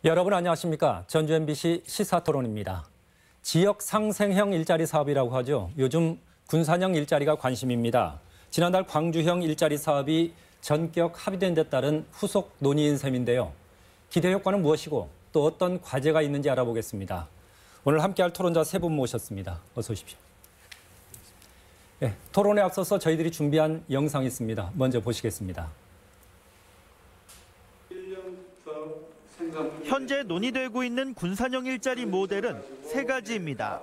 여러분 안녕하십니까? 전주 MBC 시사토론입니다. 지역 상생형 일자리 사업이라고 하죠. 요즘 군산형 일자리가 관심입니다. 지난달 광주형 일자리 사업이 전격 합의된 데 따른 후속 논의인 셈인데요. 기대 효과는 무엇이고 또 어떤 과제가 있는지 알아보겠습니다. 오늘 함께할 토론자 세 분 모셨습니다. 어서 오십시오. 네, 토론에 앞서서 저희들이 준비한 영상이 있습니다. 먼저 보시겠습니다. 현재 논의되고 있는 군산형 일자리 모델은 세 가지입니다.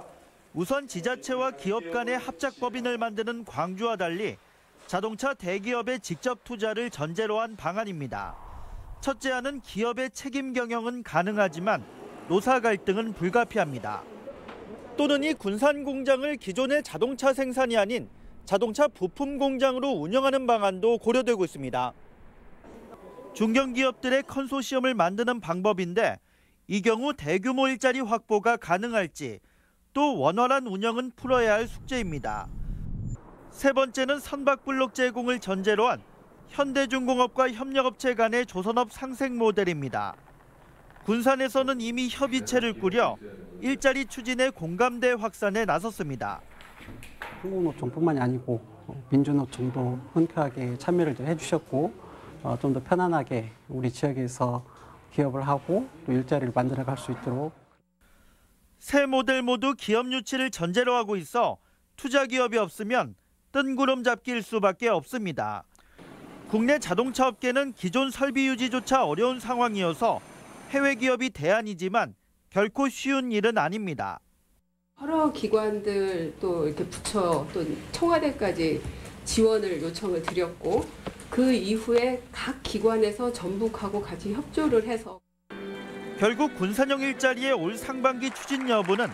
우선 지자체와 기업 간의 합작법인을 만드는 광주와 달리 자동차 대기업의 직접 투자를 전제로 한 방안입니다. 첫째안은 기업의 책임 경영은 가능하지만 노사 갈등은 불가피합니다. 또는 이 군산 공장을 기존의 자동차 생산이 아닌 자동차 부품 공장으로 운영하는 방안도 고려되고 있습니다. 중견기업들의 컨소시엄을 만드는 방법인데 이 경우 대규모 일자리 확보가 가능할지 또 원활한 운영은 풀어야 할 숙제입니다. 세 번째는 선박블록 제공을 전제로 한 현대중공업과 협력업체 간의 조선업 상생 모델입니다. 군산에서는 이미 협의체를 꾸려 일자리 추진의 공감대 확산에 나섰습니다. 한국노총뿐만이 아니고 민주노총도 흔쾌하게 참여를 해주셨고 좀 더 편안하게 우리 지역에서 기업을 하고 또 일자리를 만들어갈 수 있도록. 세 모델 모두 기업 유치를 전제로 하고 있어 투자 기업이 없으면 뜬구름 잡기일 수밖에 없습니다. 국내 자동차 업계는 기존 설비 유지조차 어려운 상황이어서 해외 기업이 대안이지만 결코 쉬운 일은 아닙니다. 여러 기관들 또 이렇게 부처 또 청와대까지 지원을 요청을 드렸고 그 이후에 각 기관에서 전북하고 같이 협조를 해서 결국 군산형 일자리의 올 상반기 추진 여부는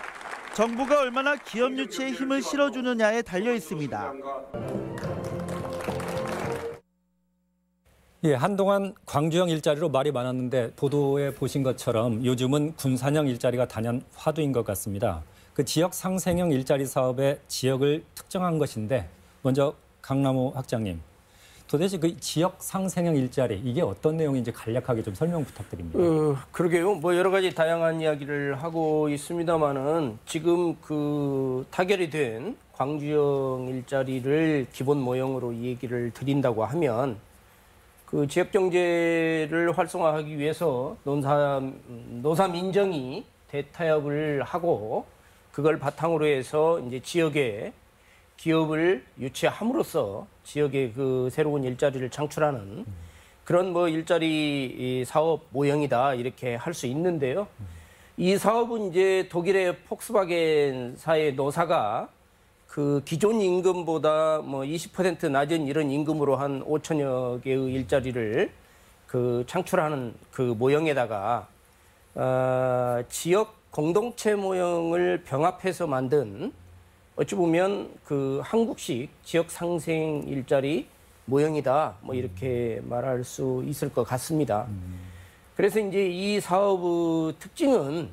정부가 얼마나 기업 유치에 힘을 실어주느냐에 달려 있습니다. 예, 한동안 광주형 일자리로 말이 많았는데 보도에 보신 것처럼 요즘은 군산형 일자리가 단연 화두인 것 같습니다. 그 지역 상생형 일자리 사업의 지역을 특정한 것인데 먼저 강남호 학장님. 도대체 그 지역 상생형 일자리 이게 어떤 내용인지 간략하게 좀 설명 부탁드립니다. 그러게요. 뭐 여러 가지 다양한 이야기를 하고 있습니다만은 지금 그 타결이 된 광주형 일자리를 기본 모형으로 이 얘기를 드린다고 하면 그 지역 경제를 활성화하기 위해서 노사 민정이 대타협을 하고 그걸 바탕으로 해서 이제 지역에 기업을 유치함으로써 지역의 그 새로운 일자리를 창출하는 그런 뭐 일자리 사업 모형이다 이렇게 할 수 있는데요. 이 사업은 이제 독일의 폭스바겐사의 노사가 그 기존 임금보다 뭐 20% 낮은 이런 임금으로 한 5천여 개의 일자리를 그 창출하는 그 모형에다가 지역 공동체 모형을 병합해서 만든 어찌 보면 그 한국식 지역 상생 일자리 모형이다 뭐 이렇게 말할 수 있을 것 같습니다. 그래서 이제 이 사업의 특징은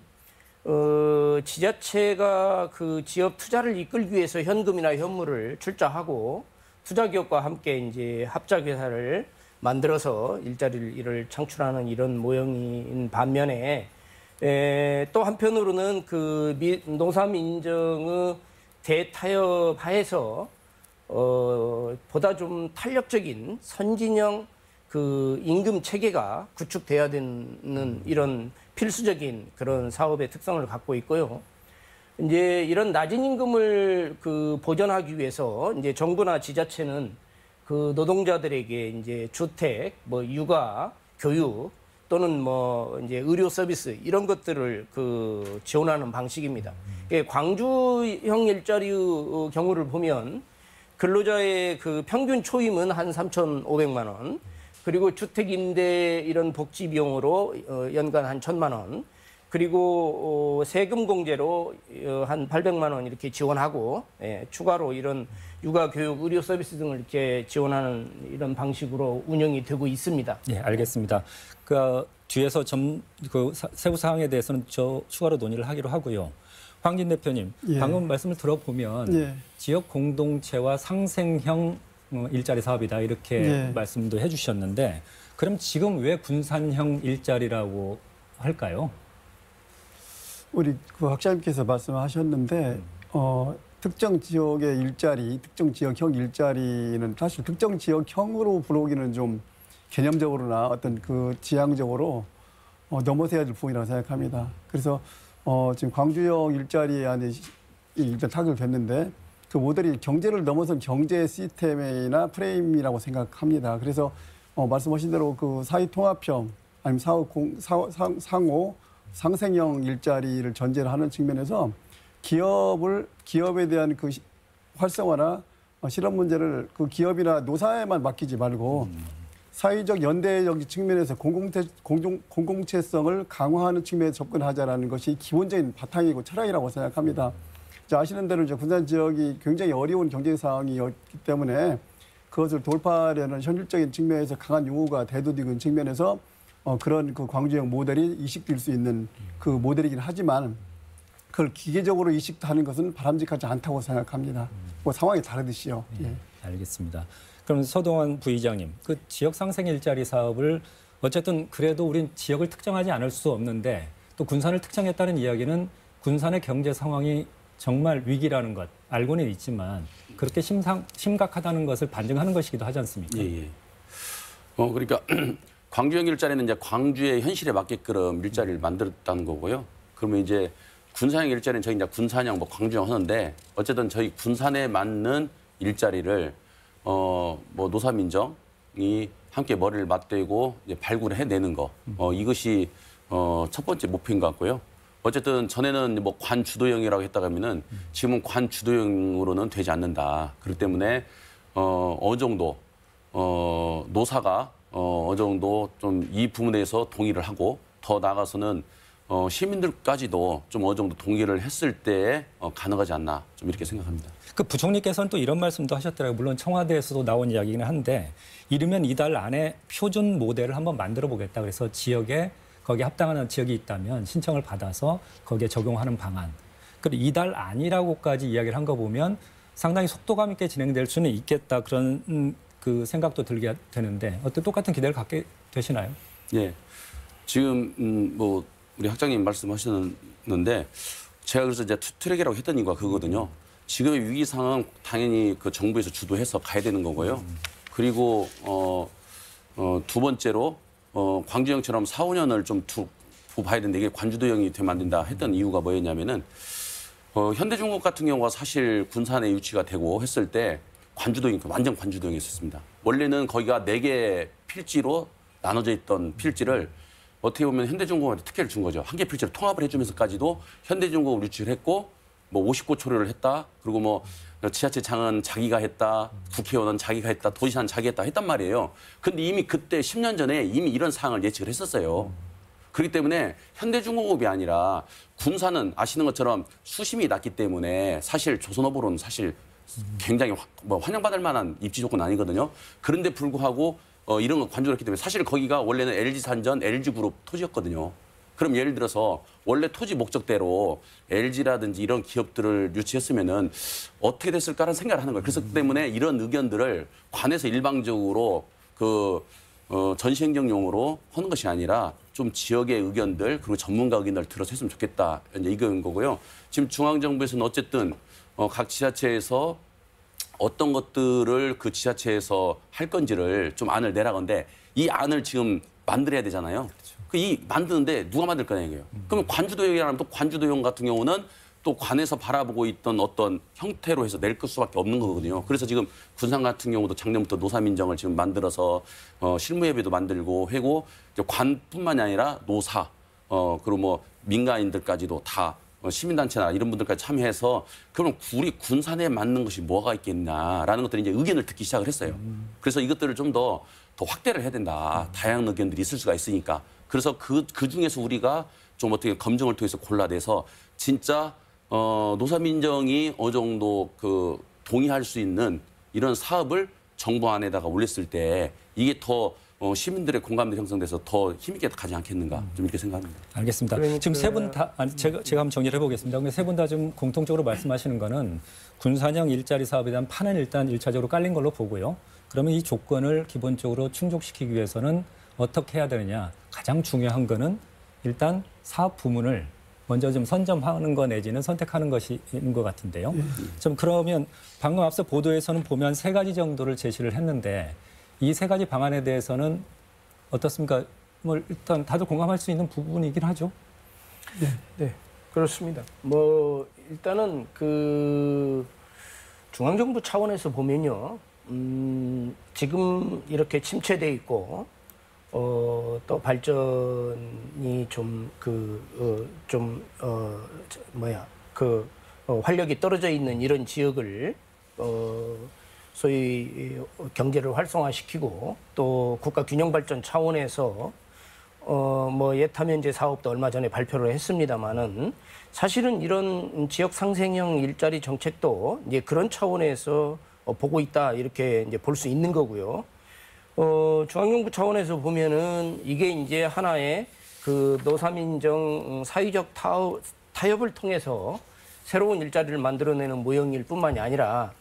지자체가 그 지역 투자를 이끌기 위해서 현금이나 현물을 출자하고 투자 기업과 함께 이제 합작 회사를 만들어서 일자리를 창출하는 이런 모형인 반면에 또 한편으로는 그 노사 민정의 대타협 하에서 보다 좀 탄력적인 선진형 그 임금 체계가 구축돼야 되는 이런 필수적인 그런 사업의 특성을 갖고 있고요. 이제 이런 낮은 임금을 그 보전하기 위해서 이제 정부나 지자체는 그 노동자들에게 이제 주택, 뭐 육아, 교육 또는 뭐 이제 의료 서비스 이런 것들을 그 지원하는 방식입니다. 광주형 일자리의 경우를 보면 근로자의 그 평균 초임은 한 3,500만 원, 그리고 주택 임대 이런 복지 비용으로 연간 한 1,000만 원, 그리고 세금 공제로 한 800만 원 이렇게 지원하고 추가로 이런 육아, 교육, 의료 서비스 등을 이렇게 지원하는 이런 방식으로 운영이 되고 있습니다. 예, 알겠습니다. 그 뒤에서 그 세부 사항에 대해서는 추가로 논의를 하기로 하고요. 황진 대표님, 예. 방금 말씀을 들어보면 예. 지역 공동체와 상생형 일자리 사업이다 이렇게 예. 말씀도 해주셨는데 그럼 지금 왜 군산형 일자리라고 할까요? 우리 그 학자님께서 말씀하셨는데 특정 지역의 일자리, 특정 지역형 일자리는 사실 특정 지역형으로 부르기는 좀 개념적으로나 어떤 그 지향적으로 넘어서야 될 부분이라고 생각합니다. 그래서 지금 광주형 일자리 안에 일단 타격을 줬는데 그 모델이 경제를 넘어선 경제 시스템이나 프레임이라고 생각합니다. 그래서 말씀하신 대로 그 사회 통합형 아니면 상호 상생형 일자리를 전제를 하는 측면에서 기업에 대한 그 활성화나 실업 문제를 그 기업이나 노사에만 맡기지 말고 사회적 연대적 측면에서 공공체성을 강화하는 측면에 접근하자라는 것이 기본적인 바탕이고 철학이라고 생각합니다. 아시는 대로 이제 군산 지역이 굉장히 어려운 경제 상황이었기 때문에 그것을 돌파하려는 현실적인 측면에서 강한 요구가 대두되는 측면에서 그런 그 광주형 모델이 이식될 수 있는 그 모델이긴 하지만 그걸 기계적으로 이식하는 것은 바람직하지 않다고 생각합니다. 뭐 상황이 다르듯이요. 예. 알겠습니다. 그럼 서동환 부의장님, 그 지역 상생 일자리 사업을 어쨌든 그래도 우린 지역을 특정하지 않을 수 없는데 또 군산을 특정했다는 이야기는 군산의 경제 상황이 정말 위기라는 것 알고는 있지만 그렇게 심각하다는 것을 반증하는 것이기도 하지 않습니까? 예. 그러니까 광주형 일자리는 이제 광주의 현실에 맞게끔 일자리를 만들었다는 거고요. 그러면 이제 군산형 일자리는 저희 이제 군산형, 광주형 하는데 어쨌든 저희 군산에 맞는 일자리를 뭐 노사민정이 함께 머리를 맞대고 이제 발굴을 해내는 거. 이것이 첫 번째 목표인 것 같고요. 어쨌든 전에는 뭐 관주도형이라고 했다가 하면은 지금은 관주도형으로는 되지 않는다. 그렇기 때문에 어느 정도 노사가 어느 정도 좀 이 부분에서 동의를 하고 더 나아가서는 시민들까지도 좀 어느 정도 동의를 했을 때 가능하지 않나 좀 이렇게 생각합니다. 그 부총리께서는 또 이런 말씀도 하셨더라고요. 물론 청와대에서도 나온 이야기긴 한데 이르면 이달 안에 표준 모델을 한번 만들어 보겠다. 그래서 지역에 거기에 합당하는 지역이 있다면 신청을 받아서 거기에 적용하는 방안. 그리고 이달 안이라고까지 이야기를 한 거 보면 상당히 속도감 있게 진행될 수는 있겠다. 그런 그 생각도 들게 되는데 어떤 똑같은 기대를 갖게 되시나요? 예. 지금 뭐 우리 학장님 말씀하셨는데 제가 그래서 이제 투트랙이라고 했던 이유가 그거거든요. 지금의 위기 상황 당연히 그 정부에서 주도해서 가야 되는 거고요. 그리고 두 번째로 광주형처럼 4, 5년을 좀 두고 봐야 되는데 이게 관주도형이 되면 안 된다 했던 이유가 뭐였냐면은 현대중공업 같은 경우가 사실 군산에 유치가 되고 했을 때 관주도형, 완전 관주도형이었습니다. 원래는 거기가 4개 필지로 나눠져 있던 필지를 어떻게 보면 현대중공업한테 특혜를 준 거죠. 한 개 필지를 통합을 해주면서까지도 현대중공업 유치를 했고 뭐 59초를 했다. 그리고 뭐 지자체장은 자기가 했다. 국회의원은 자기가 했다. 도지사는 자기가 했다. 했단 말이에요. 근데 이미 그때 10년 전에 이미 이런 사항을 예측을 했었어요. 그렇기 때문에 현대중공업이 아니라 군산은 아시는 것처럼 수심이 낮기 때문에 사실 조선업으로는 사실 굉장히 환영받을 만한 입지 조건은 아니거든요. 그런데 불구하고 이런 거 관주를 했기 때문에 사실 거기가 원래는 LG산전, LG그룹 토지였거든요. 그럼 예를 들어서 원래 토지 목적대로 LG라든지 이런 기업들을 유치했으면은 어떻게 됐을까라는 생각을 하는 거예요. 그래서 때문에 이런 의견들을 관에서 일방적으로 전시행정용으로 하는 것이 아니라 좀 지역의 의견들 그리고 전문가 의견을 들어서 했으면 좋겠다. 이제 이건 거고요. 지금 중앙정부에서는 어쨌든 각 지자체에서 어떤 것들을 그 지자체에서 할 건지를 좀 안을 내라건데 이 안을 지금 만들어야 되잖아요. 이 만드는데 누가 만들 거냐 이거예요. 그러면 관주도형이라면 또 관주도형 같은 경우는 또 관에서 바라보고 있던 어떤 형태로 해서 낼 수밖에 없는 거거든요. 그래서 지금 군산 같은 경우도 작년부터 노사민정을 지금 만들어서 실무예배도 만들고 하고 관뿐만이 아니라 노사 그리고 뭐 민간인들까지도 다 시민단체나 이런 분들까지 참여해서 그럼 우리 군산에 맞는 것이 뭐가 있겠냐라는 것들이 이제 의견을 듣기 시작을 했어요. 그래서 이것들을 좀 더 확대를 해야 된다. 다양한 의견들이 있을 수가 있으니까. 그래서 그 중에서 우리가 좀 어떻게 검증을 통해서 골라내서 진짜 노사민정이 어느 정도 동의할 수 있는 이런 사업을 정부 안에다가 올렸을 때 이게 더 시민들의 공감대 형성돼서 더 힘있게 가지 않겠는가 좀 이렇게 생각합니다. 알겠습니다. 그러니까... 지금 세 분 다 제가 한번 정리를 해보겠습니다. 세 분 다 지금 공통적으로 말씀하시는 거는 군산형 일자리 사업에 대한 판은 일단 1차적으로 깔린 걸로 보고요. 그러면 이 조건을 기본적으로 충족시키기 위해서는 어떻게 해야 되느냐. 가장 중요한 거는 일단 사업 부문을 먼저 좀 선점하는 거 내지는 선택하는 것인 것 같은데요. 좀 그러면 방금 앞서 보도에서는 보면 3가지 정도를 제시를 했는데 이 3가지 방안에 대해서는 어떻습니까? 뭐 일단 다들 공감할 수 있는 부분이긴 하죠. 네, 그렇습니다. 뭐 일단은 그 중앙정부 차원에서 보면요, 지금 이렇게 침체돼 있고 또 발전이 활력이 떨어져 있는 이런 지역을 소위 경제를 활성화시키고 또 국가 균형 발전 차원에서 뭐 예타면제 사업도 얼마 전에 발표를 했습니다마는 사실은 이런 지역 상생형 일자리 정책도 이제 그런 차원에서 보고 있다 이렇게 이제 볼 수 있는 거고요. 중앙정부 차원에서 보면은 이게 이제 하나의 그 노사민정 사회적 타협을 통해서 새로운 일자리를 만들어내는 모형일 뿐만이 아니라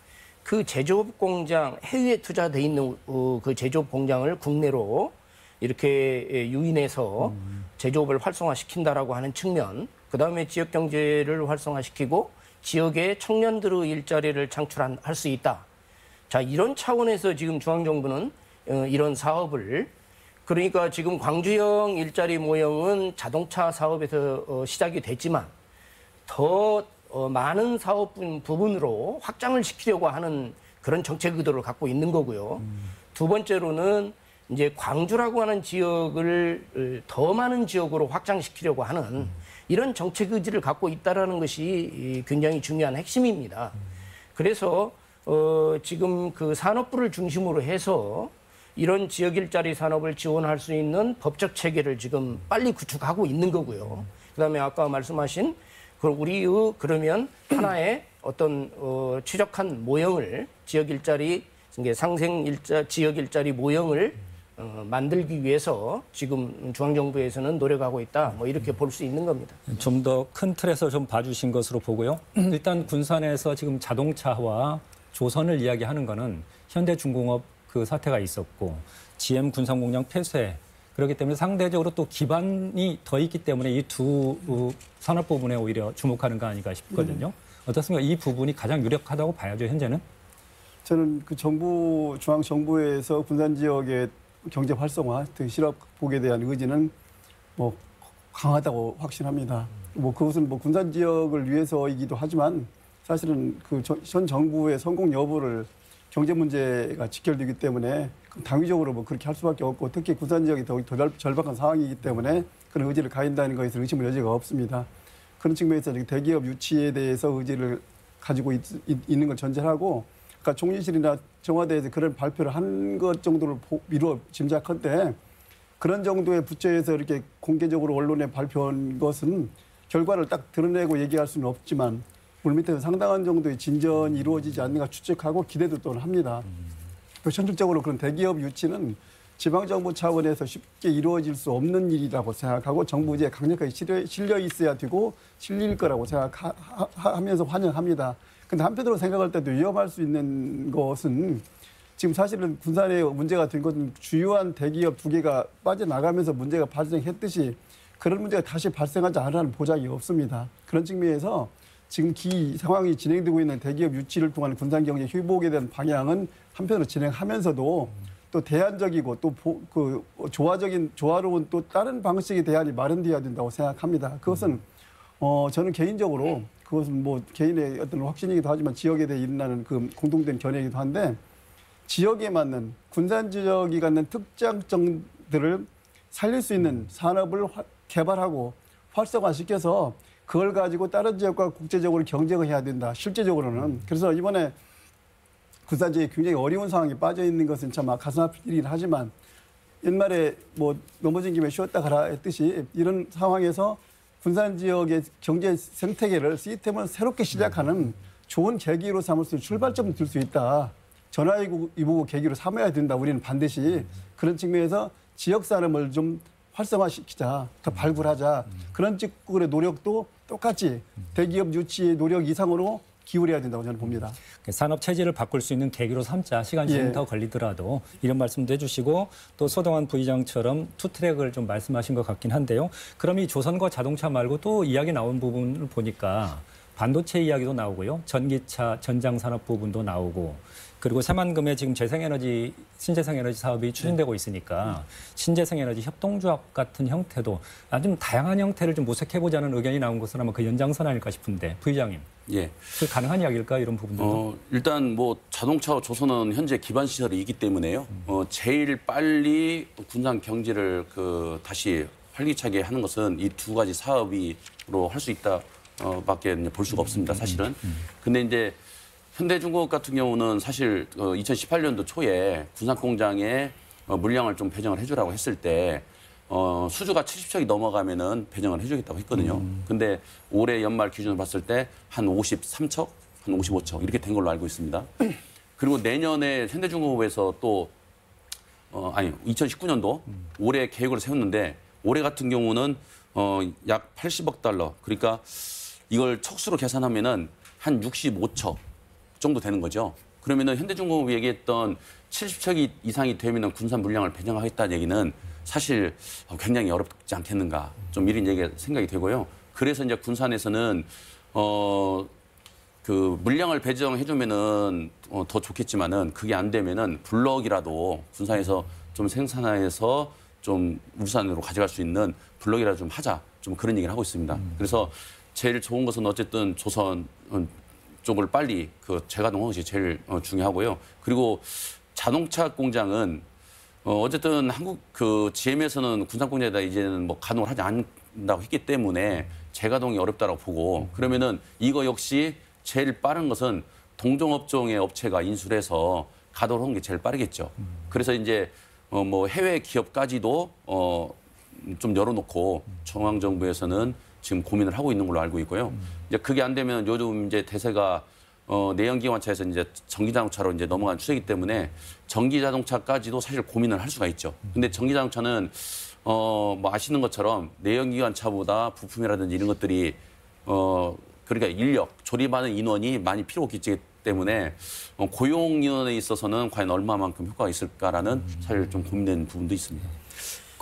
그 제조업 공장, 해외에 투자돼 있는 그 제조업 공장을 국내로 이렇게 유인해서 제조업을 활성화시킨다라고 하는 측면, 그 다음에 지역 경제를 활성화시키고 지역의 청년들의 일자리를 창출할 수 있다. 자, 이런 차원에서 지금 중앙정부는 이런 사업을, 그러니까 지금 광주형 일자리 모형은 자동차 사업에서 시작이 됐지만 더 많은 사업 부분으로 확장을 시키려고 하는 그런 정책 의도를 갖고 있는 거고요. 두 번째로는 이제 광주라고 하는 지역을 더 많은 지역으로 확장시키려고 하는 이런 정책 의지를 갖고 있다라는 것이 굉장히 중요한 핵심입니다. 그래서 지금 그 산업부를 중심으로 해서 이런 지역 일자리 산업을 지원할 수 있는 법적 체계를 지금 빨리 구축하고 있는 거고요. 그다음에 아까 말씀하신 우리의 그러면 하나의 어떤 최적한 모형을 지역 일자리 지역 일자리 모형을 만들기 위해서 지금 중앙정부에서는 노력하고 있다. 뭐 이렇게 볼 수 있는 겁니다. 좀 더 큰 틀에서 좀 봐주신 것으로 보고요. 일단 군산에서 지금 자동차와 조선을 이야기하는 거는 현대중공업 그 사태가 있었고 GM 군산공장 폐쇄, 그렇기 때문에 상대적으로 또 기반이 더 있기 때문에 이 두 산업 부분에 오히려 주목하는 거 아닌가 싶거든요. 어떻습니까? 이 부분이 가장 유력하다고 봐야죠, 현재는? 저는 그 중앙 정부에서 군산 지역의 경제 활성화, 특히 실업 복에 대한 의지는 뭐 강하다고 확신합니다. 뭐 그것은 뭐 군산 지역을 위해서이기도 하지만 사실은 그 현 정부의 성공 여부를 경제 문제가 직결되기 때문에 당위적으로 뭐 그렇게 할 수밖에 없고, 특히 군산 지역이 더 절박한 상황이기 때문에 그런 의지를 가진다는 것에서 의심을 여지가 없습니다. 그런 측면에서 대기업 유치에 대해서 의지를 가지고 있는 걸 전제하고, 그러니까 총리실이나 청와대에서 그런 발표를 한 것 정도를 미루어 짐작한데, 그런 정도의 부처에서 이렇게 공개적으로 언론에 발표한 것은 결과를 딱 드러내고 얘기할 수는 없지만 물밑에서 상당한 정도의 진전이 이루어지지 않는가 추측하고 기대도 또는 합니다. 또 현실적으로 그런 대기업 유치는 지방정부 차원에서 쉽게 이루어질 수 없는 일이라고 생각하고 정부 의지에 강력하게 실려 있어야 되고 실릴 거라고 생각하면서 환영합니다. 근데 한편으로 생각할 때도 위험할 수 있는 것은 지금 사실은 군산에 문제가 된 것은 주요한 대기업 2개가 빠져나가면서 문제가 발생했듯이 그런 문제가 다시 발생하지 않으라는 보장이 없습니다. 그런 측면에서 지금 상황이 진행되고 있는 대기업 유치를 통한 군산 경제 회복에 대한 방향은 한편으로 진행하면서도 또 대안적이고 또 조화로운 또 다른 방식의 대안이 마련돼야 된다고 생각합니다. 그것은 저는 개인적으로 그것은 뭐 개인의 어떤 확신이기도 하지만 지역에 대해 일어나는 그 공동된 견해이기도 한데, 지역에 맞는 군산 지역이 갖는 특장점들을 살릴 수 있는 산업을 개발하고 활성화시켜서 그걸 가지고 다른 지역과 국제적으로 경쟁을 해야 된다. 실제적으로는. 그래서 이번에 군산 지역이 굉장히 어려운 상황에 빠져 있는 것은 참 가슴 아픈 일이긴 하지만, 옛말에 뭐 넘어진 김에 쉬었다 가라 했듯이 이런 상황에서 군산 지역의 경제 생태계를 시스템을 새롭게 시작하는 좋은 계기로 삼을 수 있는 출발점을 들 수 있다. 전화위복의 계기로 삼아야 된다. 우리는 반드시 그런 측면에서 지역 산업을 좀 활성화시키자, 더 발굴하자. 그런 쪽의 노력도 똑같이 대기업 유치의 노력 이상으로 기울여야 된다고 저는 봅니다. 산업 체질을 바꿀 수 있는 계기로 삼자. 시간이 좀 더 걸리더라도 이런 말씀도 해주시고 또 소동환 부의장처럼 투트랙을 좀 말씀하신 것 같긴 한데요. 그럼 이 조선거 자동차 말고 또 이야기 나온 부분을 보니까 반도체 이야기도 나오고요. 전기차, 전장산업 부분도 나오고 그리고 새만금에 지금 재생에너지, 신재생에너지 사업이 추진되고 있으니까 신재생에너지 협동조합 같은 형태도 아주 다양한 형태를 좀 모색해보자는 의견이 나온 것은 아마 그 연장선 아닐까 싶은데 부의장님. 예. 그 가능한 이야기일까 이런 부분들도? 일단 뭐 자동차와 조선은 현재 기반 시설이 있기 때문에요. 제일 빨리 군산 경제를 다시 활기차게 하는 것은 이 두 가지 사업으로 할 수 있다. 밖에 볼 수가 없습니다, 사실은. 근데 이제 현대중공업 같은 경우는 사실 2018년도 초에 군산 공장에 물량을 좀 배정을 해주라고 했을 때 수주가 70척이 넘어가면은 배정을 해주겠다고 했거든요. 근데 올해 연말 기준으로 봤을 때 한 53척, 한 55척 이렇게 된 걸로 알고 있습니다. 그리고 내년에 현대중공업에서 또 2019년도 올해 계획을 세웠는데 올해 같은 경우는 약 80억 달러, 그러니까 이걸 척수로 계산하면은 한 65척 정도 되는 거죠. 그러면은 현대중공업이 얘기했던 70척 이상이 되면은 군산 물량을 배정하겠다는 얘기는 사실 굉장히 어렵지 않겠는가, 좀 이런 얘기가 생각이 되고요. 그래서 이제 군산에서는 그 물량을 배정해주면은 더 좋겠지만은 그게 안 되면은 블럭이라도 군산에서 좀 생산해서 좀 울산으로 가져갈 수 있는 블럭이라도 좀 하자, 좀 그런 얘기를 하고 있습니다. 그래서 제일 좋은 것은 어쨌든 조선 쪽을 빨리 재가동하는 것이 제일 중요하고요. 그리고 자동차 공장은 어쨌든 한국 GM에서는 군산 공장에다 이제는 뭐 가동을 하지 않는다고 했기 때문에 재가동이 어렵다고 보고, 그러면은 이거 역시 제일 빠른 것은 동종업종의 업체가 인수해서 가동을 하는 게 제일 빠르겠죠. 그래서 이제 뭐 해외 기업까지도 좀 열어놓고 중앙정부에서는 지금 고민을 하고 있는 걸로 알고 있고요. 이제 그게 안 되면 요즘 이제 대세가 내연기관차에서 이제 전기자동차로 이제 넘어간 추세이기 때문에 전기자동차까지도 사실 고민을 할 수가 있죠. 근데 전기자동차는 뭐 아시는 것처럼 내연기관차보다 부품이라든지 이런 것들이 그러니까 인력, 조립하는 인원이 많이 필요가 있기 때문에 고용 인원에 있어서는 과연 얼마만큼 효과가 있을까라는 사실 좀 고민되는 부분도 있습니다.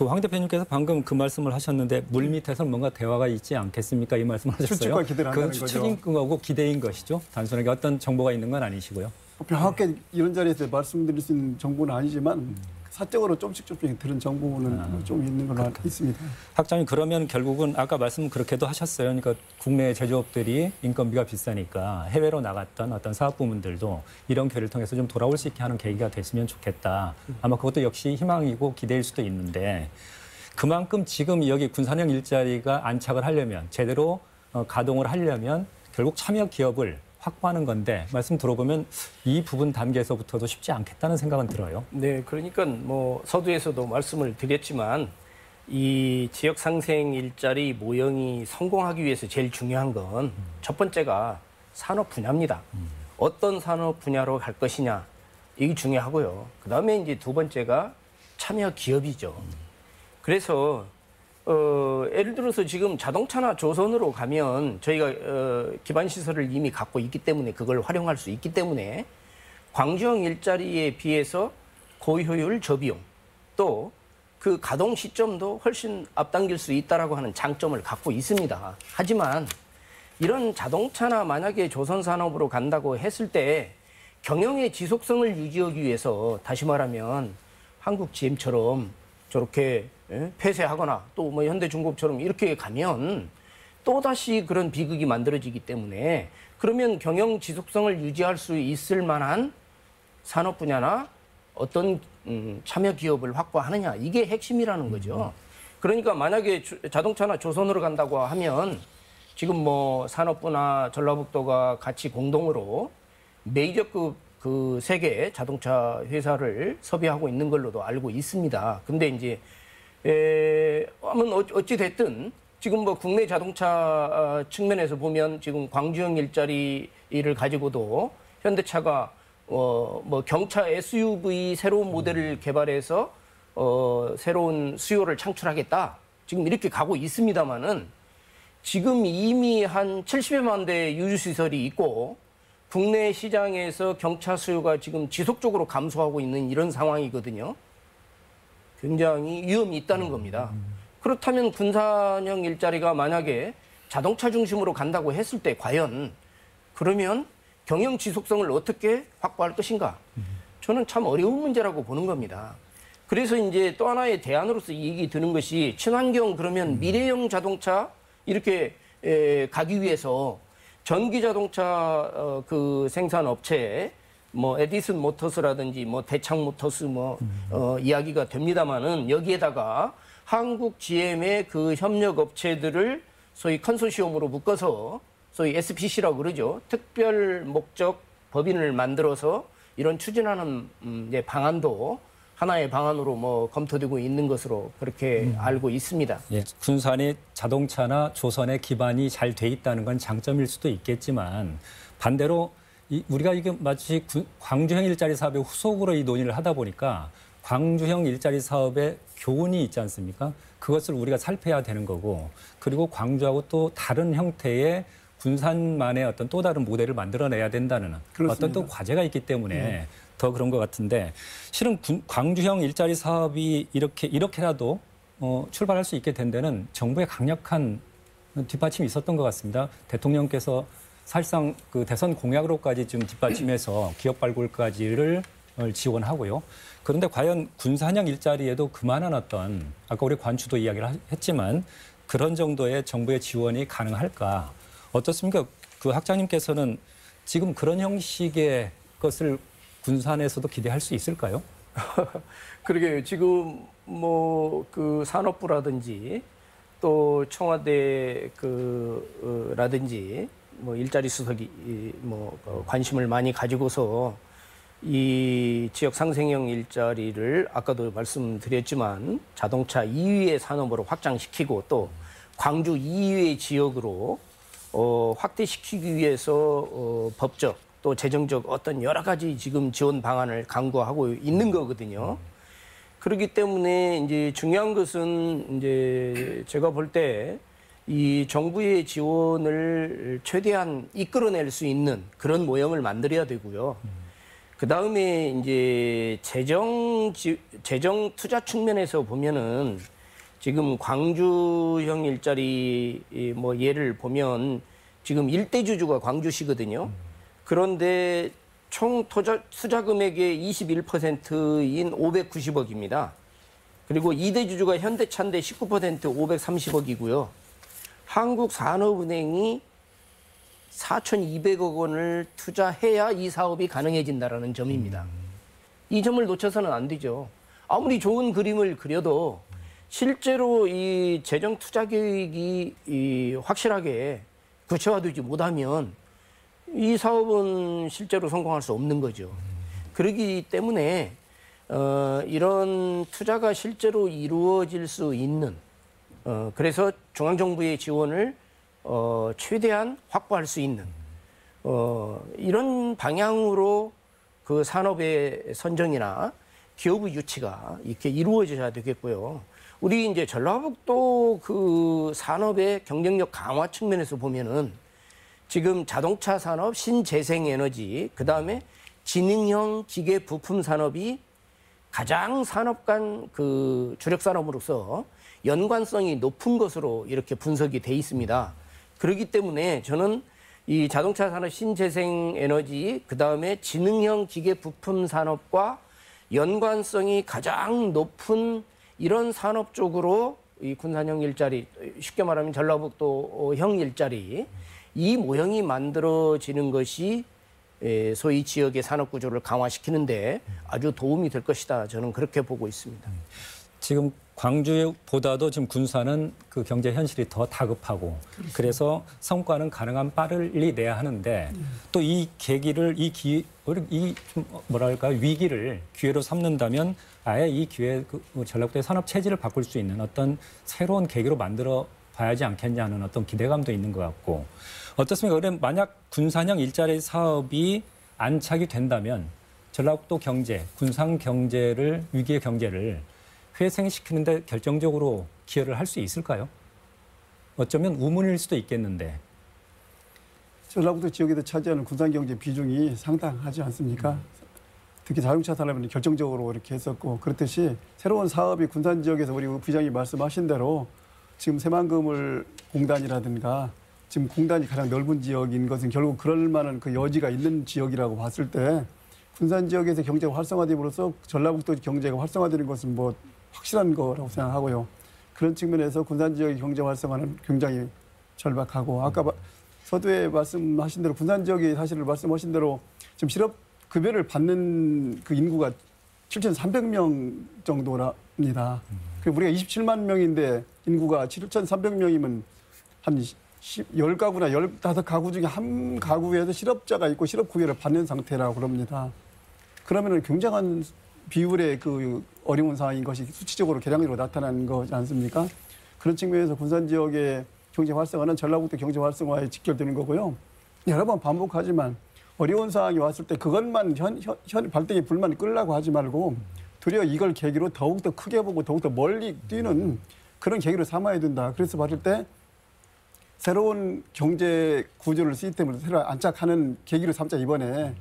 황 대표님께서 방금 그 말씀을 하셨는데 물 밑에서는 뭔가 대화가 있지 않겠습니까? 이 말씀을 하셨어요. 추측과 기대를 한다는 그 거죠. 추측인 거고 기대인 것이죠. 단순하게 어떤 정보가 있는 건 아니시고요. 정확하게 이런 자리에서 말씀드릴 수 있는 정보는 아니지만 사적으로 조금씩 들은 정보는 좀 있는 걸로 알고 있습니다. 학장님, 그러면 결국은 아까 말씀 그렇게도 하셨어요. 그러니까 국내 제조업들이 인건비가 비싸니까 해외로 나갔던 어떤 사업 부문들도 이런 기회를 통해서 좀 돌아올 수 있게 하는 계기가 됐으면 좋겠다. 아마 그것도 역시 희망이고 기대일 수도 있는데 그만큼 지금 여기 군산형 일자리가 안착을 하려면 제대로 가동을 하려면 결국 참여 기업을 확보하는 건데 말씀 들어보면 이 부분 단계에서부터도 쉽지 않겠다는 생각은 들어요. 네, 그러니까 뭐 서두에서도 말씀을 드렸지만 이 지역 상생 일자리 모형이 성공하기 위해서 제일 중요한 건 첫 번째가 산업 분야입니다. 어떤 산업 분야로 갈 것이냐 이게 중요하고요. 그다음에 이제 두 번째가 참여 기업이죠. 그래서 예를 들어서 지금 자동차나 조선으로 가면 저희가 기반 시설을 이미 갖고 있기 때문에 그걸 활용할 수 있기 때문에 광주형 일자리에 비해서 고효율 저비용 또 그 가동 시점도 훨씬 앞당길 수 있다라고 하는 장점을 갖고 있습니다. 하지만 이런 자동차나 만약에 조선 산업으로 간다고 했을 때 경영의 지속성을 유지하기 위해서 다시 말하면 한국 GM처럼 저렇게 폐쇄하거나 또 뭐 현대중공업처럼 이렇게 가면 또다시 그런 비극이 만들어지기 때문에 그러면 경영 지속성을 유지할 수 있을 만한 산업 분야나 어떤 참여 기업을 확보하느냐 이게 핵심이라는 거죠. 그러니까 만약에 자동차나 조선으로 간다고 하면 지금 뭐 산업부나 전라북도가 같이 공동으로 메이저급 그 세계 자동차 회사를 섭외하고 있는 걸로도 알고 있습니다. 근데 이제 어찌 됐든 지금 뭐 국내 자동차 측면에서 보면 지금 광주형 일자리를 가지고도 현대차가 뭐 경차 SUV 새로운 모델을 개발해서 새로운 수요를 창출하겠다. 지금 이렇게 가고 있습니다만은 지금 이미 한 70여만 대 유주 시설이 있고 국내 시장에서 경차 수요가 지금 지속적으로 감소하고 있는 이런 상황이거든요. 굉장히 위험이 있다는 겁니다. 그렇다면 군산형 일자리가 만약에 자동차 중심으로 간다고 했을 때 과연 그러면 경영 지속성을 어떻게 확보할 것인가? 저는 참 어려운 문제라고 보는 겁니다. 그래서 이제 또 하나의 대안으로서 이 얘기 드는 것이 친환경 그러면 미래형 자동차 이렇게 가기 위해서 전기 자동차 그 생산 업체 뭐 에디슨 모터스라든지 뭐 대창 모터스 이야기가 됩니다만은 여기에다가 한국 GM의 그 협력 업체들을 소위 컨소시엄으로 묶어서 소위 SPC라고 그러죠. 특별 목적 법인을 만들어서 이런 추진하는 이제 방안도 하나의 방안으로 뭐 검토되고 있는 것으로 그렇게 알고 있습니다. 예, 군산이 자동차나 조선에 기반이 잘 돼 있다는 건 장점일 수도 있겠지만 반대로 우리가 이게 마치 광주형 일자리 사업의 후속으로 이 논의를 하다 보니까 광주형 일자리 사업의 교훈이 있지 않습니까? 그것을 우리가 살펴야 되는 거고 그리고 광주하고 또 다른 형태의 군산만의 어떤 또 다른 모델을 만들어내야 된다는 그렇습니다. 어떤 또 과제가 있기 때문에 더 그런 것 같은데 실은 광주형 일자리 사업이 이렇게라도 출발할 수 있게 된 데는 정부의 강력한 뒷받침이 있었던 것 같습니다. 대통령께서 사실상 그 대선 공약으로까지 좀 뒷받침해서 기업 발굴까지를 지원하고요. 그런데 과연 군산형 일자리에도 그만한 어떤 아까 우리 관추도 이야기를 했지만 그런 정도의 정부의 지원이 가능할까? 어떻습니까? 그 학장님께서는 지금 그런 형식의 것을 군산에서도 기대할 수 있을까요? 그러게 지금 뭐 그 산업부라든지 또 청와대 라든지 뭐 일자리 수석이 관심을 많이 가지고서 이 지역 상생형 일자리를 아까도 말씀드렸지만 자동차 이외의 산업으로 확장시키고 또 광주 이외의 지역으로 확대시키기 위해서 법적 또 재정적 어떤 여러 가지 지금 지원 방안을 강구하고 있는 거거든요. 그렇기 때문에 이제 중요한 것은 이제 제가 볼 때 이 정부의 지원을 최대한 이끌어낼 수 있는 그런 모형을 만들어야 되고요. 그 다음에 이제 재정 투자 측면에서 보면은 지금 광주형 일자리 뭐 예를 보면 지금 일대 주주가 광주시거든요. 그런데 총 투자 금액의 21%인 590억입니다. 그리고 2대 주주가 현대차인데 19% 530억이고요. 한국산업은행이 4,200억 원을 투자해야 이 사업이 가능해진다는 점입니다. 이 점을 놓쳐서는 안 되죠. 아무리 좋은 그림을 그려도 실제로 이 재정 투자 계획이 확실하게 구체화되지 못하면 이 사업은 실제로 성공할 수 없는 거죠. 그렇기 때문에 이런 투자가 실제로 이루어질 수 있는 그래서 중앙정부의 지원을 최대한 확보할 수 있는 이런 방향으로 그 산업의 선정이나 기업의 유치가 이렇게 이루어져야 되겠고요. 우리 이제 전라북도 그 산업의 경쟁력 강화 측면에서 보면은 지금 자동차 산업, 신재생에너지, 그 다음에 지능형 기계 부품 산업이 가장 산업 간 그 주력 산업으로서 연관성이 높은 것으로 이렇게 분석이 돼 있습니다. 그렇기 때문에 저는 이 자동차 산업, 신재생에너지, 그 다음에 지능형 기계 부품 산업과 연관성이 가장 높은 이런 산업 쪽으로 이 군산형 일자리, 쉽게 말하면 전라북도형 일자리, 이 모형이 만들어지는 것이 소위 지역의 산업 구조를 강화시키는데 아주 도움이 될 것이다. 저는 그렇게 보고 있습니다. 지금 광주보다도 지금 군산은 그 경제 현실이 더 다급하고 그래서 성과는 가능한 빠르게 내야 하는데 또 이 계기를 위기를 기회로 삼는다면 아예 이 기회 전라북도의 산업 체질을 바꿀 수 있는 어떤 새로운 계기로 만들어 봐야지 않겠냐는 어떤 기대감도 있는 것 같고 어떻습니까? 그럼 만약 군산형 일자리 사업이 안착이 된다면 전라북도 경제, 군산 경제를 위기의 경제를 회생시키는데 결정적으로 기여를 할 수 있을까요? 어쩌면 우문일 수도 있겠는데. 전라북도 지역에서 차지하는 군산 경제 비중이 상당하지 않습니까? 특히 자동차 산업은 결정적으로 이렇게 했었고 그렇듯이 새로운 사업이 군산 지역에서 우리 부장이 말씀하신 대로 지금 새만금을 공단이라든가 지금 공단이 가장 넓은 지역인 것은 결국 그럴 만한 그 여지가 있는 지역이라고 봤을 때 군산 지역에서 경제가 활성화됨으로써 전라북도 경제가 활성화되는 것은 뭐 확실한 거라고 생각하고요. 그런 측면에서 군산 지역의 경제 활성화는 굉장히 절박하고 아까 서두에 말씀하신 대로 군산 지역이 사실 말씀하신 대로 지금 실업 급여를 받는 그 인구가 7,300명 정도랍니다. 우리가 27만 명인데 인구가 7,300명이면 한 10가구나 15가구 중에 한 가구에서 실업자가 있고 실업급여를 받는 상태라고 그럽니다. 그러면 굉장한 비율의 그 어려운 상황인 것이 수치적으로 계량적으로 나타나는 거지 않습니까? 그런 측면에서 군산 지역의 경제 활성화는 전라북도 경제 활성화에 직결되는 거고요. 여러 번 반복하지만 어려운 상황이 왔을 때 그것만 현 발등에 불만 끌려고 하지 말고 도리어 이걸 계기로 더욱더 크게 보고 더욱더 멀리 뛰는 그런 계기로 삼아야 된다. 그래서 봤을 때 새로운 경제 구조를 시스템을 새로 안착하는 계기로 삼자 이번에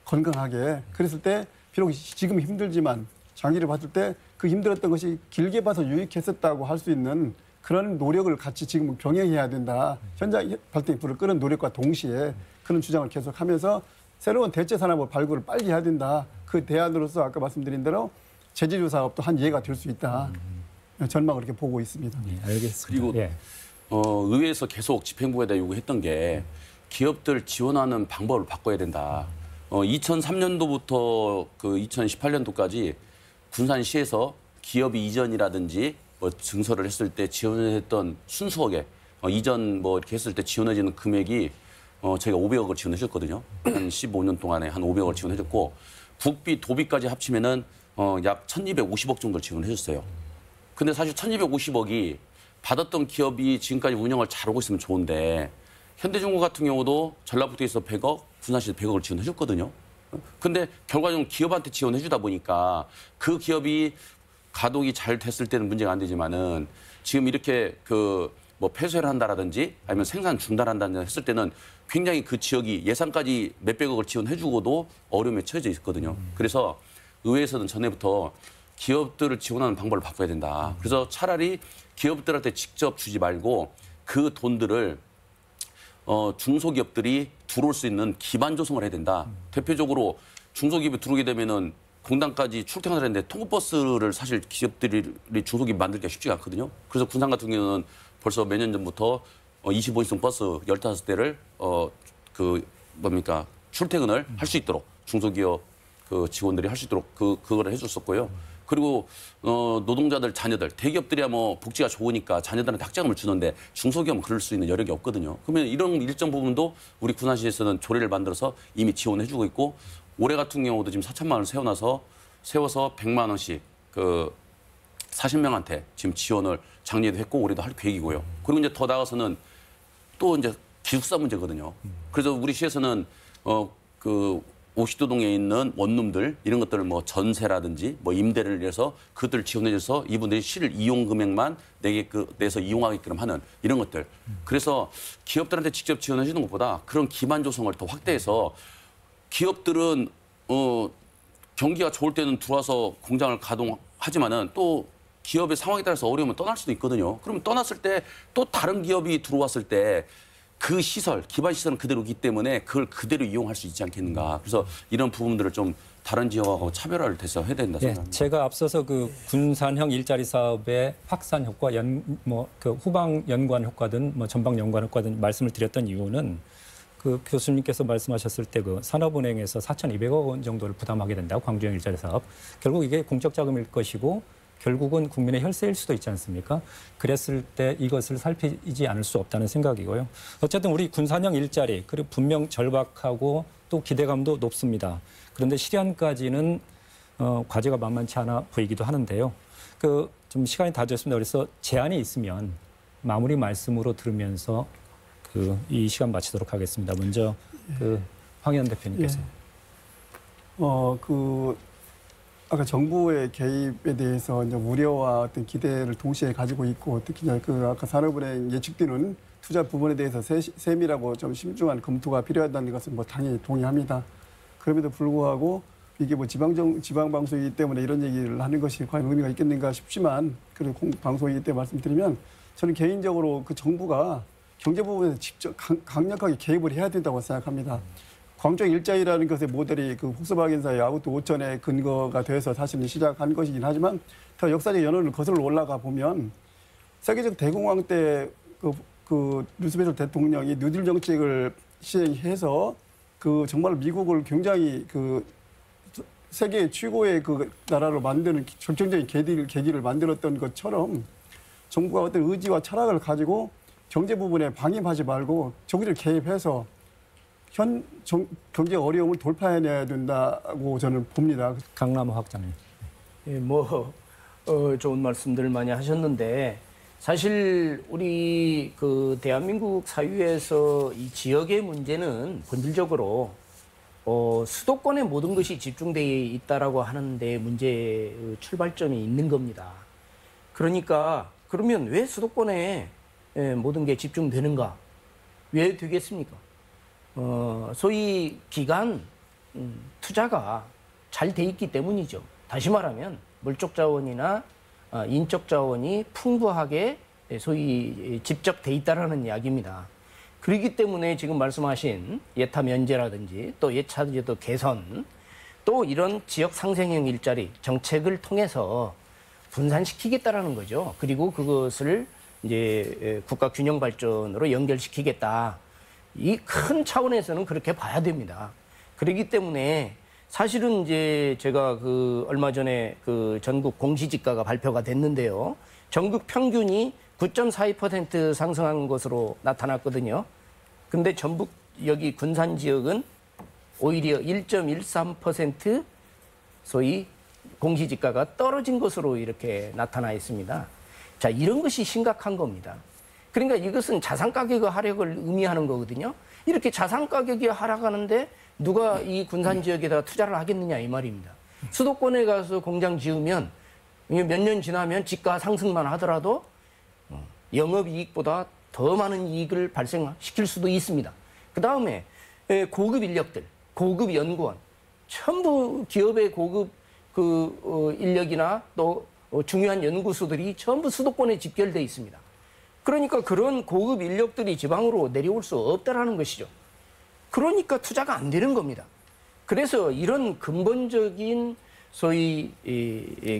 건강하게. 그랬을 때 비록 지금 힘들지만 장기를 봤을 때 그 힘들었던 것이 길게 봐서 유익했었다고 할 수 있는 그런 노력을 같이 지금 병행해야 된다. 현장 발등에 불을 끄는 노력과 동시에 그런 주장을 계속하면서 새로운 대체 산업의 발굴을 빨리 해야 된다. 그 대안으로서 아까 말씀드린 대로 제재조 사업도 한 예가 될 수 있다. 전망을 이렇게 보고 있습니다. 네, 알겠습니다. 그리고 예. 의회에서 계속 집행부에다 요구했던 게 기업들 지원하는 방법을 바꿔야 된다. 2003년도부터 그 2018년도까지 군산시에서 기업이 이전이라든지 뭐 증설을 했을 때 지원했던 순수하게 이전 뭐 이렇게 했을 때 지원해지는 금액이 저희가 500억을 지원해줬거든요. 한 15년 동안에 한 500억을 지원해줬고 국비, 도비까지 합치면은 약 1,250억 정도를 지원해줬어요. 근데 사실 1,250억이 받았던 기업이 지금까지 운영을 잘하고 있으면 좋은데 현대중공 같은 경우도 전라북도에서 100억, 군산시에서 100억을 지원해줬거든요. 근데 결과적으로 기업한테 지원해주다 보니까 그 기업이 가동이 잘 됐을 때는 문제가 안 되지만은 지금 이렇게 그 뭐 폐쇄를 한다라든지 아니면 생산 중단한다든지 했을 때는 굉장히 그 지역이 예산까지 몇백억을 지원해주고도 어려움에 처해져 있거든요. 그래서 의회에서는 전에부터 기업들을 지원하는 방법을 바꿔야 된다. 그래서 차라리 기업들한테 직접 주지 말고 그 돈들을 중소기업들이 들어올 수 있는 기반 조성을 해야 된다. 대표적으로 중소기업이 들어오게 되면은 공단까지 출퇴근을 했는데 통근버스를 사실 기업들이 중소기업 만들기가 쉽지가 않거든요. 그래서 군산 같은 경우는 벌써 몇 년 전부터 25인승 버스 15대를 출퇴근을 할 수 있도록 중소기업 그 직원들이 할 수 있도록 그거를 해줬었고요. 그리고 노동자들 자녀들 대기업들이야 뭐 복지가 좋으니까 자녀들한테 학자금을 주는데 중소기업은 그럴 수 있는 여력이 없거든요. 그러면 이런 일정 부분도 우리 군산시에서는 조례를 만들어서 이미 지원해주고 있고 올해 같은 경우도 지금 4천만 원을 세워서 100만 원씩 그 40명한테 지금 지원을 작년에도 했고 올해도 할 계획이고요. 그리고 이제 더 나아가서는 또 이제 기숙사 문제거든요. 그래서 우리 시에서는 그 오시도동에 있는 원룸들 이런 것들을 뭐 전세라든지 뭐 임대를 해서 그것들을 지원해줘서 이분들이 실 이용 금액만 내서 이용하게끔 하는 이런 것들. 그래서 기업들한테 직접 지원해주는 것보다 그런 기반 조성을 더 확대해서 기업들은 경기가 좋을 때는 들어와서 공장을 가동하지만은 또 기업의 상황에 따라서 어려우면 떠날 수도 있거든요. 그러면 떠났을 때 또 다른 기업이 들어왔을 때 그 시설, 기반 시설은 그대로이기 때문에 그걸 그대로 이용할 수 있지 않겠는가. 그래서 이런 부분들을 좀 다른 지역하고 차별화를 돼서 해야 된다 생각합니다. 제가 앞서서 그 군산형 일자리 사업의 확산 효과, 그 후방 연관 효과든 뭐 전방 연관 효과든 말씀을 드렸던 이유는 그 교수님께서 말씀하셨을 때 그 산업은행에서 4,200억 원 정도를 부담하게 된다고 광주형 일자리 사업. 결국 이게 공적 자금일 것이고 결국은 국민의 혈세일 수도 있지 않습니까? 그랬을 때 이것을 살피지 않을 수 없다는 생각이고요. 어쨌든 우리 군산형 일자리 그리고 분명 절박하고 또 기대감도 높습니다. 그런데 실현까지는 과제가 만만치 않아 보이기도 하는데요. 좀 시간이 다 됐습니다. 그래서 제안이 있으면 마무리 말씀으로 들으면서 이 시간 마치도록 하겠습니다. 먼저 황희연 대표님께서. 아까 정부의 개입에 대해서 이제 우려와 어떤 기대를 동시에 가지고 있고 특히 이제 그 아까 산업은행 예측되는 투자 부분에 대해서 세밀하고 좀 심중한 검토가 필요하다는 것은 뭐 당연히 동의합니다. 그럼에도 불구하고 이게 뭐 지방 방송이기 때문에 이런 얘기를 하는 것이 과연 의미가 있겠는가 싶지만 그리고 방송이기 때문에 말씀드리면 저는 개인적으로 그 정부가 경제 부분에서 직접 강력하게 개입을 해야 된다고 생각합니다. 광주형 일자리라는 것의 모델이 그 폭스바겐사의 아우토 5천의 근거가 돼서 사실은 시작한 것이긴 하지만 더 역사적 연원을 거슬러 올라가 보면 세계적 대공황 때 그 루스벨트 대통령이 뉴딜 정책을 시행해서 그 정말 미국을 굉장히 그 세계 최고의 그 나라로 만드는 결정적인 계기를 만들었던 것처럼 정부가 어떤 의지와 철학을 가지고 경제 부분에 방임하지 말고 적극적으로 개입해서 경제 어려움을 돌파해내야 된다고 저는 봅니다. 강남호 학장님. 예, 좋은 말씀들 많이 하셨는데 사실 우리 그 대한민국 사회에서 이 지역의 문제는 본질적으로 수도권에 모든 것이 집중되어 있다라고 하는데 문제의 출발점이 있는 겁니다. 그러니까 그러면 왜 수도권에 모든 게 집중되는가? 왜 되겠습니까? 소위 기간 투자가 잘 돼 있기 때문이죠. 다시 말하면 물적 자원이나 인적 자원이 풍부하게 소위 집적돼 있다라는 이야기입니다. 그렇기 때문에 지금 말씀하신 예타 면제라든지 또 예차제도 개선 또 이런 지역 상생형 일자리 정책을 통해서 분산시키겠다라는 거죠. 그리고 그것을 이제 국가 균형 발전으로 연결시키겠다. 이 큰 차원에서는 그렇게 봐야 됩니다. 그렇기 때문에 사실은 이제 제가 그 얼마 전에 그 전국 공시지가가 발표가 됐는데요. 전국 평균이 9.42% 상승한 것으로 나타났거든요. 근데 전북 여기 군산 지역은 오히려 1.13% 소위 공시지가가 떨어진 것으로 이렇게 나타나 있습니다. 자, 이런 것이 심각한 겁니다. 그러니까 이것은 자산 가격의 하락을 의미하는 거거든요. 이렇게 자산 가격이 하락하는데 누가 이 군산 지역에다가 투자를 하겠느냐 이 말입니다. 수도권에 가서 공장 지으면 몇 년 지나면 지가 상승만 하더라도 영업이익보다 더 많은 이익을 발생시킬 수도 있습니다. 그 다음에 고급 인력들, 고급 연구원, 전부 기업의 고급 인력이나 또 중요한 연구소들이 전부 수도권에 집결돼 있습니다. 그러니까 그런 고급 인력들이 지방으로 내려올 수 없다라는 것이죠. 그러니까 투자가 안 되는 겁니다. 그래서 이런 근본적인 소위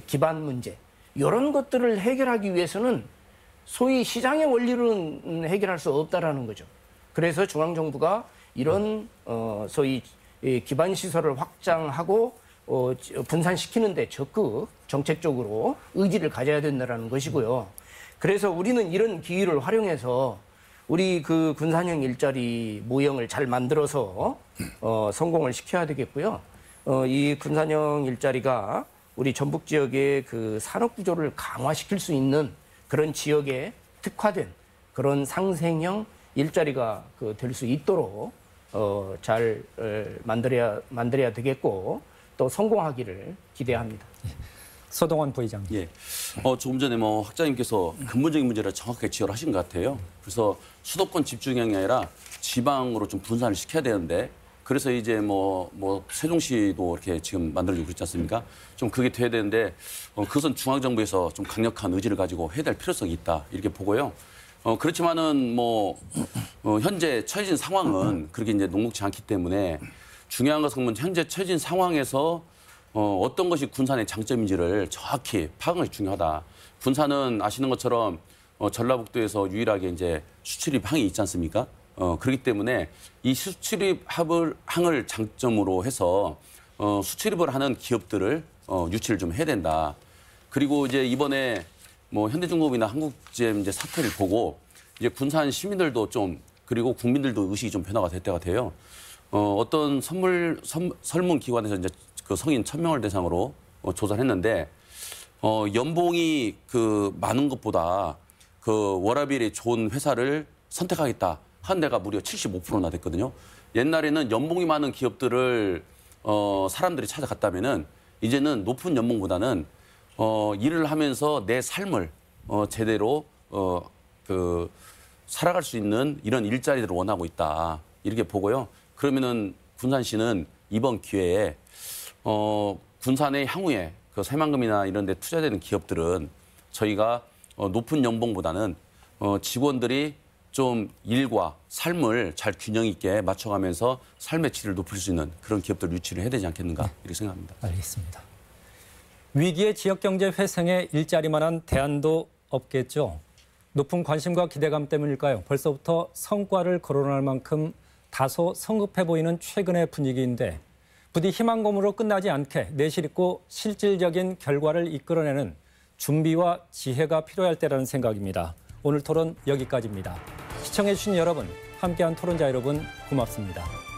기반 문제, 이런 것들을 해결하기 위해서는 소위 시장의 원리로는 해결할 수 없다라는 거죠. 그래서 중앙정부가 이런 소위 기반 시설을 확장하고 분산시키는데 적극 정책적으로 의지를 가져야 된다는 것이고요. 그래서 우리는 이런 기회를 활용해서 우리 그 군산형 일자리 모형을 잘 만들어서 성공을 시켜야 되겠고요. 이 군산형 일자리가 우리 전북 지역의 그 산업 구조를 강화시킬 수 있는 그런 지역에 특화된 그런 상생형 일자리가 될 수 있도록 잘 만들어야 되겠고 또 성공하기를 기대합니다. 서동원 부의장. 예. 조금 전에 학장님께서 근본적인 문제를 정확하게 지적을 하신 것 같아요. 그래서 수도권 집중형이 아니라 지방으로 좀 분산을 시켜야 되는데 그래서 이제 세종시도 이렇게 지금 만들어지고 그렇지 않습니까? 좀 그게 돼야 되는데 그것은 중앙정부에서 좀 강력한 의지를 가지고 해야 될 필요성이 있다 이렇게 보고요. 그렇지만은 현재 처해진 상황은 그렇게 이제 녹록지 않기 때문에 중요한 것은 현재 처해진 상황에서 어떤 것이 군산의 장점인지를 정확히 파악하는 것이 중요하다. 군산은 아시는 것처럼 전라북도에서 유일하게 이제 수출입 항이 있지 않습니까? 그렇기 때문에 이 수출입 항을 장점으로 해서 수출입을 하는 기업들을 유치를 좀 해야 된다. 그리고 이제 이번에 현대중공업이나 한국GM 이제 사태를 보고 이제 군산 시민들도 좀 그리고 국민들도 의식이 좀 변화가 될 때가 돼요. 어떤 설문 기관에서 이제 그 성인 1,000명을 대상으로 조사를 했는데 연봉이 많은 것보다 워라밸이 좋은 회사를 선택하겠다 한 데가 무려 75%나 됐거든요. 옛날에는 연봉이 많은 기업들을 사람들이 찾아갔다면은 이제는 높은 연봉보다는 일을 하면서 내 삶을 제대로 살아갈 수 있는 이런 일자리들을 원하고 있다. 이렇게 보고요. 그러면은 군산시는 이번 기회에 군산의 향후에 그 새만금이나 이런 데 투자되는 기업들은 저희가 높은 연봉보다는 직원들이 좀 일과 삶을 잘 균형 있게 맞춰가면서 삶의 질을 높일 수 있는 그런 기업들 유치를 해야 되지 않겠는가 이렇게 생각합니다. 알겠습니다. 위기의 지역경제 회생에 일자리만한 대안도 없겠죠. 높은 관심과 기대감 때문일까요? 벌써부터 성과를 거론할 만큼 다소 성급해 보이는 최근의 분위기인데 부디 희망고문으로 끝나지 않게 내실 있고 실질적인 결과를 이끌어내는 준비와 지혜가 필요할 때라는 생각입니다. 오늘 토론 여기까지입니다. 시청해 주신 여러분, 함께한 토론자 여러분 고맙습니다.